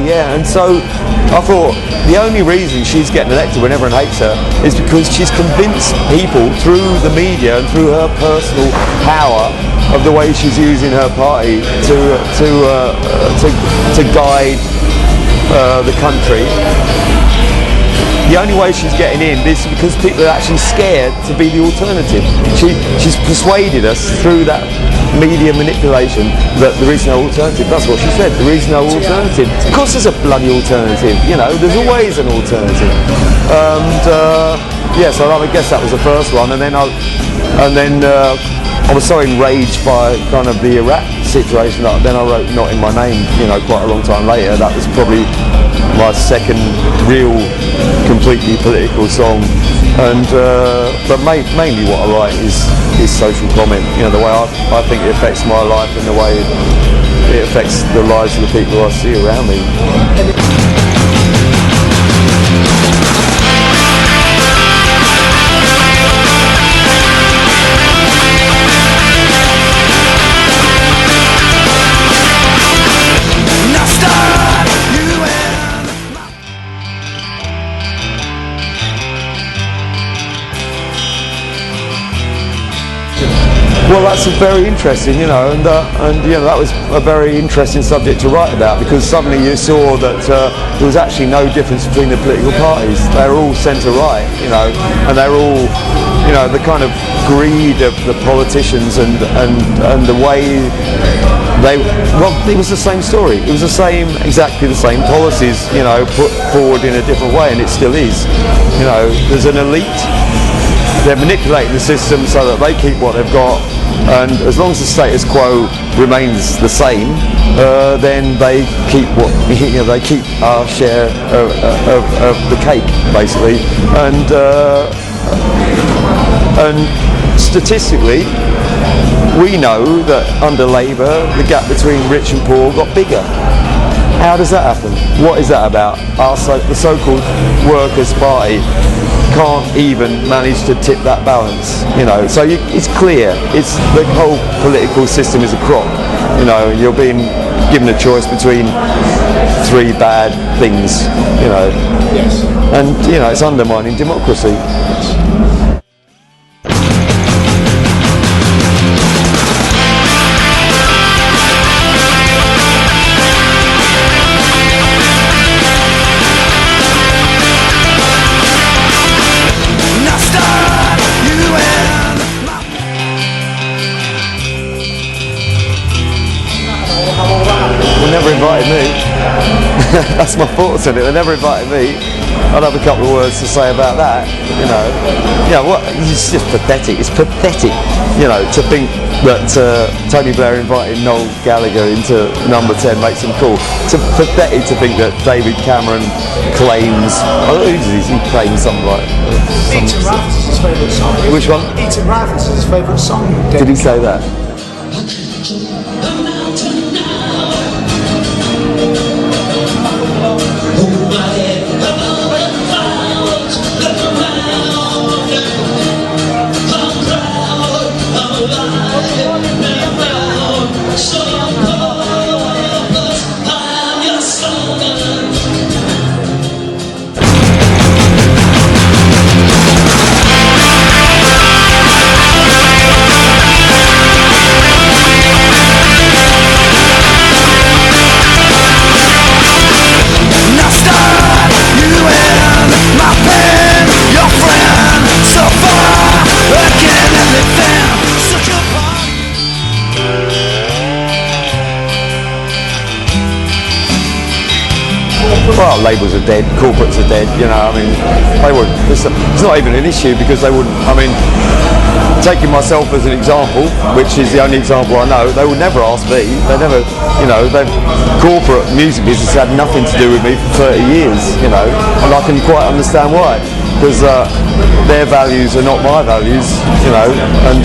exactly, yeah. And so I thought the only reason she's getting elected when everyone hates her is because she's convinced people through the media and through her personal power of the way she's using her party to guide the country. The only way she's getting in is because people are actually scared to be the alternative. She's persuaded us through that media manipulation that there is no alternative. That's what she said. There is no alternative. Of course, there's a bloody alternative. You know, there's always an alternative. And yeah, so I guess that was the first one. And then I was so enraged by kind of the Iraq situation that then I wrote "Not in My Name." You know, quite a long time later. That was probably my second real completely political song. And but mainly what I write is social comment. You know, the way I think it affects my life and the way it affects the lives of the people I see around me. Well, that's very interesting, you know, and you know, that was a very interesting subject to write about, because suddenly you saw that there was actually no difference between the political parties. They're all centre-right, you know, and they're all, you know, the kind of greed of the politicians and the way they, well, it was the same story. It was exactly the same policies, you know, put forward in a different way, and it still is. You know, there's an elite. They're manipulating the system so that they keep what they've got, and as long as the status quo remains the same, then they keep they keep our share of the cake, basically. And statistically, we know that under Labour, the gap between rich and poor got bigger. How does that happen? What is that about? The so-called Workers' Party can't even manage to tip that balance, you know. So it's clear. It's the whole political system is a crock. You know, you're being given a choice between three bad things, you know. Yes. And you know, it's undermining democracy. Never invited me. That's my thoughts on it. They never invited me. I'd have a couple of words to say about that. You know, what? It's just pathetic. It's pathetic. You know, to think that Tony Blair invited Noel Gallagher into number 10 makes him cool. It's pathetic to think that David Cameron claims. He claims something like. Eaton Rifles is his favourite song. Which one? Eaton Rifles is his favourite song. Did he say that? Well, labels are dead, corporates are dead, you know, I mean, it's not even an issue, because they wouldn't, I mean, taking myself as an example, which is the only example I know, they would never ask me, they never, you know, corporate music business had nothing to do with me for 30 years, you know, and I can quite understand why, because their values are not my values, you know, and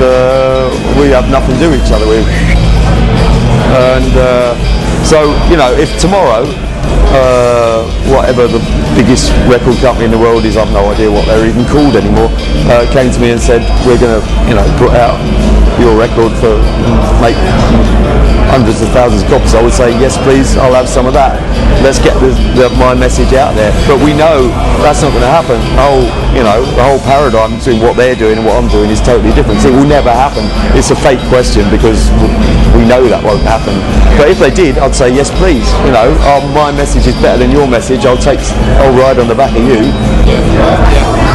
we have nothing to do with each other with. And so, you know, if tomorrow, whatever the biggest record company in the world is, I've no idea what they're even called anymore, came to me and said, we're going to, you know, put out your record for make hundreds of thousands of copies, I would say yes please, I'll have some of that. Let's get my message out there. But we know that's not going to happen. The whole paradigm between what they're doing and what I'm doing is totally different. So it will never happen. It's a fake question because we know that won't happen. But if they did, I'd say yes please. My message is better than your message. I'll ride on the back of you. Yeah.